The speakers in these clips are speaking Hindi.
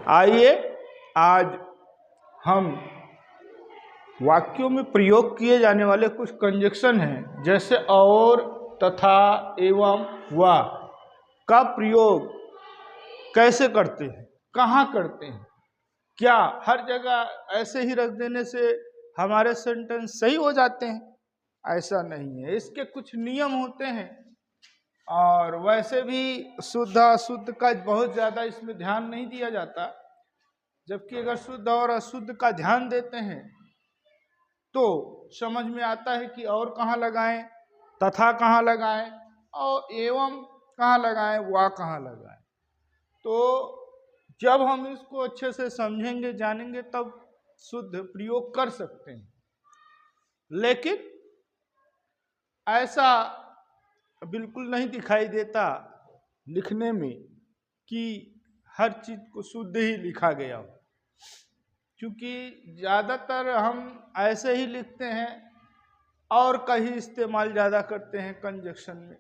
आइए आज हम वाक्यों में प्रयोग किए जाने वाले कुछ कंजक्शन हैं, जैसे और, तथा, एवं, व का प्रयोग कैसे करते हैं, कहाँ करते हैं। क्या हर जगह ऐसे ही रख देने से हमारे सेंटेंस सही हो जाते हैं? ऐसा नहीं है, इसके कुछ नियम होते हैं। और वैसे भी शुद्ध अशुद्ध का बहुत ज़्यादा इसमें ध्यान नहीं दिया जाता, जबकि अगर शुद्ध और अशुद्ध का ध्यान देते हैं तो समझ में आता है कि और कहाँ लगाएं, तथा कहाँ लगाएं, और एवं कहाँ लगाएं, वा कहाँ लगाएं। तो जब हम इसको अच्छे से समझेंगे, जानेंगे, तब शुद्ध प्रयोग कर सकते हैं। लेकिन ऐसा बिल्कुल नहीं दिखाई देता लिखने में कि हर चीज को शुद्ध ही लिखा गया हो, क्योंकि ज़्यादातर हम ऐसे ही लिखते हैं और का ही इस्तेमाल ज़्यादा करते हैं कंजक्शन में।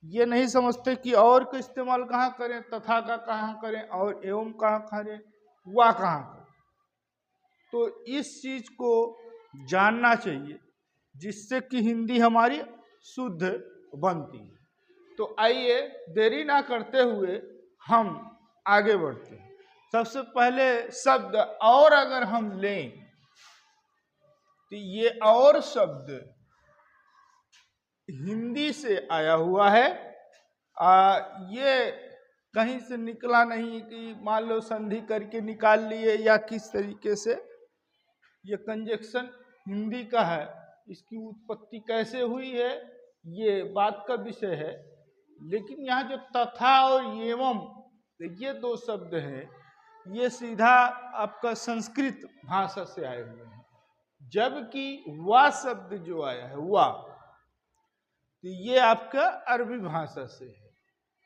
ये नहीं समझते कि और का इस्तेमाल कहाँ करें, तथा का कहाँ करें, और एवं कहाँ करें, वा कहाँ करें। तो इस चीज को जानना चाहिए, जिससे कि हिंदी हमारी शुद्ध बनती है। तो आइए देरी ना करते हुए हम आगे बढ़ते हैं। सबसे पहले शब्द और अगर हम लें तो ये और शब्द हिंदी से आया हुआ है। ये कहीं से निकला नहीं कि मान लो संधि करके निकाल लिए या किस तरीके से। ये कंजक्शन हिंदी का है, इसकी उत्पत्ति कैसे हुई है ये बात का विषय है। लेकिन यहाँ जो तथा और एवं ये दो शब्द हैं, ये सीधा आपका संस्कृत भाषा से आए हुए हैं, जबकि वा शब्द जो आया है वा, तो ये आपका अरबी भाषा से है।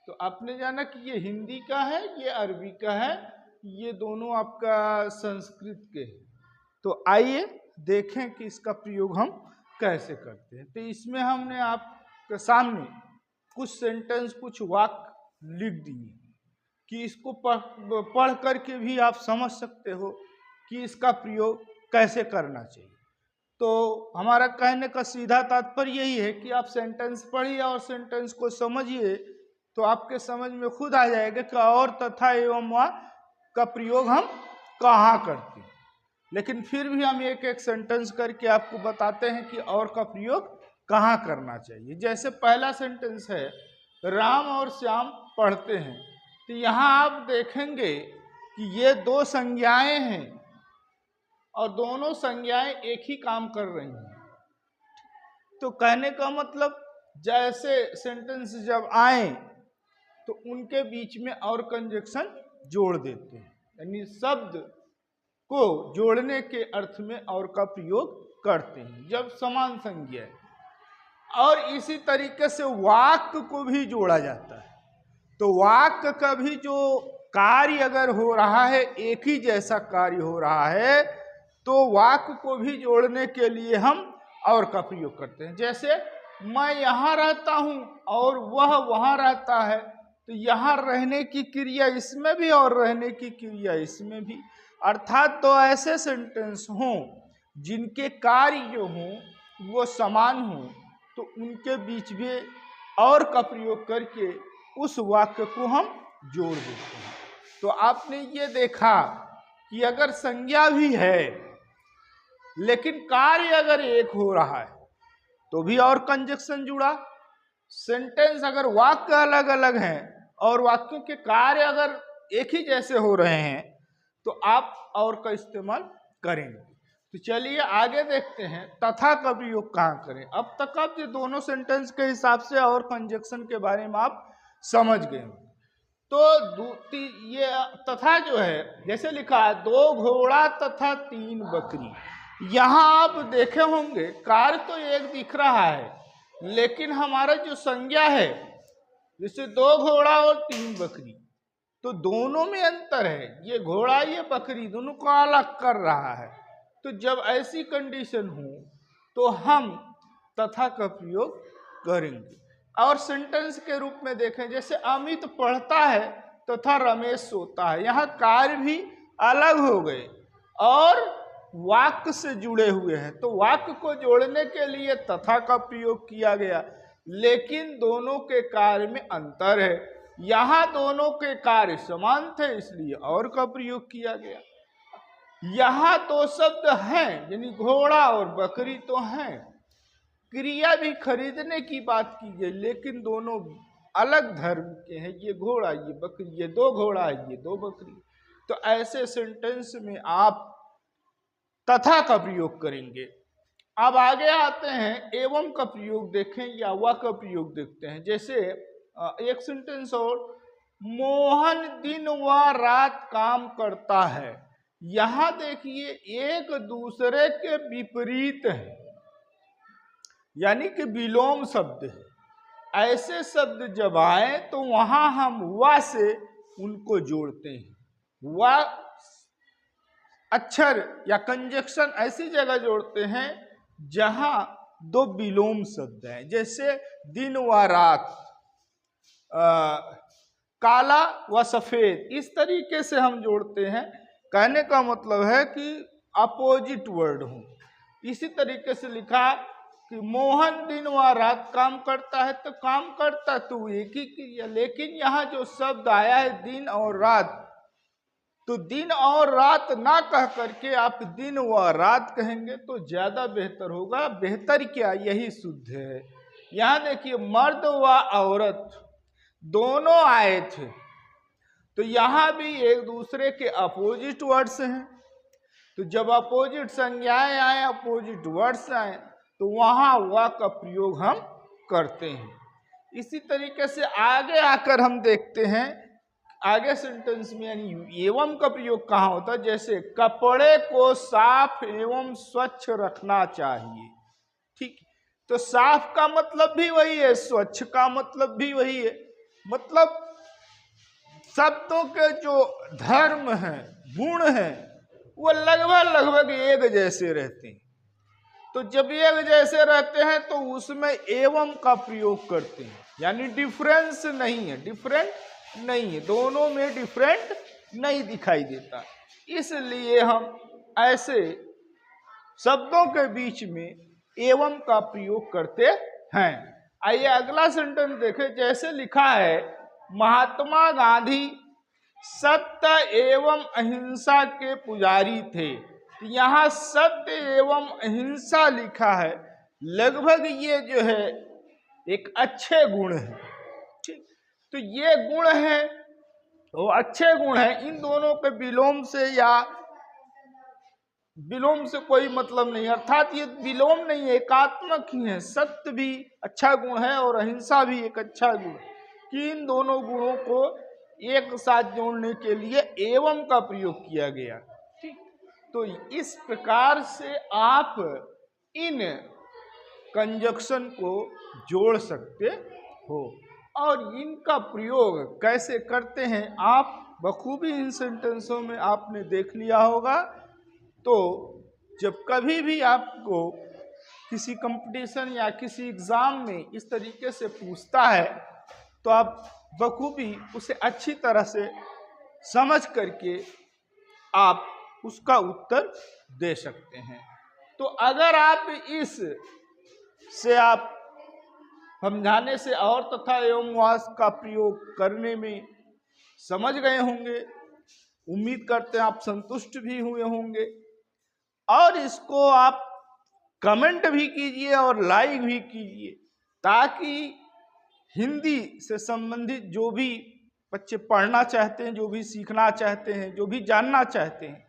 तो आपने जाना कि ये हिंदी का है, ये अरबी का है, ये दोनों आपका संस्कृत के हैं। तो आइए देखें कि इसका प्रयोग हम कैसे करते हैं। तो इसमें हमने आपके सामने कुछ सेंटेंस, कुछ वाक्य लिख दिए कि इसको पढ़ करके भी आप समझ सकते हो कि इसका प्रयोग कैसे करना चाहिए। तो हमारा कहने का सीधा तात्पर्य यही है कि आप सेंटेंस पढ़िए और सेंटेंस को समझिए, तो आपके समझ में खुद आ जाएगा कि और, तथा, एवं, वा का प्रयोग हम कहाँ करते हैं। लेकिन फिर भी हम एक एक सेंटेंस करके आपको बताते हैं कि और का प्रयोग कहाँ करना चाहिए। जैसे पहला सेंटेंस है, राम और श्याम पढ़ते हैं। तो यहाँ आप देखेंगे कि ये दो संज्ञाएं हैं और दोनों संज्ञाएं एक ही काम कर रही हैं। तो कहने का मतलब, जैसे सेंटेंस जब आए तो उनके बीच में और कंजक्शन जोड़ देते हैं, यानी शब्द को जोड़ने के अर्थ में और का प्रयोग करते हैं जब समान संज्ञा है। और इसी तरीके से वाक्य को भी जोड़ा जाता है। तो वाक्य का भी जो कार्य अगर हो रहा है, एक ही जैसा कार्य हो रहा है, तो वाक्य को भी जोड़ने के लिए हम और का प्रयोग करते हैं। जैसे मैं यहाँ रहता हूँ और वह वहाँ रहता है, तो यहाँ रहने की क्रिया इसमें भी और रहने की क्रिया इसमें भी। अर्थात तो ऐसे सेंटेंस हों जिनके कार्य जो हों वो समान हों, तो उनके बीच में और का प्रयोग करके उस वाक्य को हम जोड़ देते हैं। तो आपने ये देखा कि अगर संज्ञा भी है लेकिन कार्य अगर एक हो रहा है तो भी और कंजक्शन जुड़ा। सेंटेंस अगर वाक्य अलग अलग हैं और वाक्यों के कार्य अगर एक ही जैसे हो रहे हैं तो आप और का इस्तेमाल करेंगे। तो चलिए आगे देखते हैं तथा का प्रयोग कहाँ करें। अब तक आप ये दोनों सेंटेंस के हिसाब से और कंजक्शन के बारे में आप समझ गए। तो ये तथा जो है, जैसे लिखा है 2 घोड़ा तथा 3 बकरी। यहाँ आप देखे होंगे कार्य तो एक दिख रहा है, लेकिन हमारा जो संज्ञा है जैसे 2 घोड़ा और 3 बकरी, तो दोनों में अंतर है। ये घोड़ा ये बकरी दोनों को अलग कर रहा है। तो जब ऐसी कंडीशन हो तो हम तथा का प्रयोग करेंगे। और सेंटेंस के रूप में देखें, जैसे अमित पढ़ता है तथा रमेश सोता है। यहाँ कार्य भी अलग हो गए और वाक्य से जुड़े हुए हैं, तो वाक्य को जोड़ने के लिए तथा का प्रयोग किया गया, लेकिन दोनों के कार्य में अंतर है। यहाँ दोनों के कार्य समान थे इसलिए और का प्रयोग किया गया। यहाँ दो शब्द हैं, यानी घोड़ा और बकरी तो हैं, क्रिया भी खरीदने की बात की गई, लेकिन दोनों अलग धर्म के हैं। ये घोड़ा, ये बकरी, ये दो घोड़ा है, ये दो बकरी। तो ऐसे सेंटेंस में आप तथा का प्रयोग करेंगे। अब आगे आते हैं, एवं का प्रयोग देखें या व का प्रयोग देखते हैं। जैसे एक सेंटेंस और, मोहन दिन व रात काम करता है। यहां देखिए एक दूसरे के विपरीत है, यानी कि विलोम शब्द है। ऐसे शब्द जब आए तो वहां हम व से उनको जोड़ते हैं। व अक्षर या कंजक्शन ऐसी जगह जोड़ते हैं जहां दो विलोम शब्द हैं। जैसे दिन व रात, काला व सफेद, इस तरीके से हम जोड़ते हैं। कहने का मतलब है कि अपोजिट वर्ड हो। इसी तरीके से लिखा कि मोहन दिन व रात काम करता है, तो काम करता तो एक ही क्रिया, लेकिन यहाँ जो शब्द आया है दिन और रात, तो दिन और रात ना कह करके आप दिन व रात कहेंगे तो ज्यादा बेहतर होगा। बेहतर क्या, यही शुद्ध है। यहाँ देखिए मर्द व औरत दोनों आए थे, तो यहाँ भी एक दूसरे के अपोजिट वर्ड्स हैं। तो जब अपोजिट संज्ञाएं आए, अपोजिट वर्ड्स आए, तो वहां व का प्रयोग हम करते हैं। इसी तरीके से आगे आकर हम देखते हैं, आगे सेंटेंस में यानी एवं का प्रयोग कहाँ होता है। जैसे कपड़े को साफ एवं स्वच्छ रखना चाहिए। ठीक, तो साफ का मतलब भी वही है, स्वच्छ का मतलब भी वही है। मतलब शब्दों के जो धर्म हैं, गुण हैं, वो लगभग एक जैसे रहते हैं। तो जब एक जैसे रहते हैं तो उसमें एवं का प्रयोग करते हैं, यानी डिफरेंस नहीं है, डिफरेंट नहीं है, दोनों में डिफरेंट नहीं दिखाई देता। इसलिए हम ऐसे शब्दों के बीच में एवं का प्रयोग करते हैं। आइए अगला सेंटेंस देखें। जैसे लिखा है, महात्मा गांधी सत्य एवं अहिंसा के पुजारी थे। यहाँ सत्य एवं अहिंसा लिखा है, लगभग ये जो है एक अच्छे गुण है। ठीक, तो ये गुण है, वो अच्छे गुण है। इन दोनों के विलोम से या विलोम से कोई मतलब नहीं, अर्थात ये विलोम नहीं है, एकात्मक ही है। सत्य भी अच्छा गुण है और अहिंसा भी एक अच्छा गुण है, कि इन दोनों गुणों को एक साथ जोड़ने के लिए एवं का प्रयोग किया गया। ठीक, तो इस प्रकार से आप इन कंजक्शन को जोड़ सकते हो। और इनका प्रयोग कैसे करते हैं आप बखूबी इन सेंटेंसों में आपने देख लिया होगा। तो जब कभी भी आपको किसी कंपटीशन या किसी एग्जाम में इस तरीके से पूछता है, तो आप बखूबी उसे अच्छी तरह से समझ करके आप उसका उत्तर दे सकते हैं। तो अगर आप इस से आप समझाने से और तथा एवं वास का प्रयोग करने में समझ गए होंगे, उम्मीद करते हैं आप संतुष्ट भी हुए होंगे। और इसको आप कमेंट भी कीजिए और लाइक भी कीजिए, ताकि हिंदी से संबंधित जो भी बच्चे पढ़ना चाहते हैं, जो भी सीखना चाहते हैं, जो भी जानना चाहते हैं,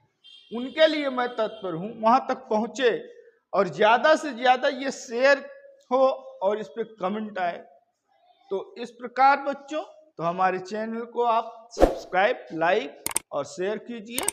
उनके लिए मैं तत्पर हूँ, वहाँ तक पहुँचे और ज़्यादा से ज़्यादा ये शेयर हो और इस पर कमेंट आए। तो इस प्रकार बच्चों, तो हमारे चैनल को आप सब्सक्राइब, लाइक और शेयर कीजिए।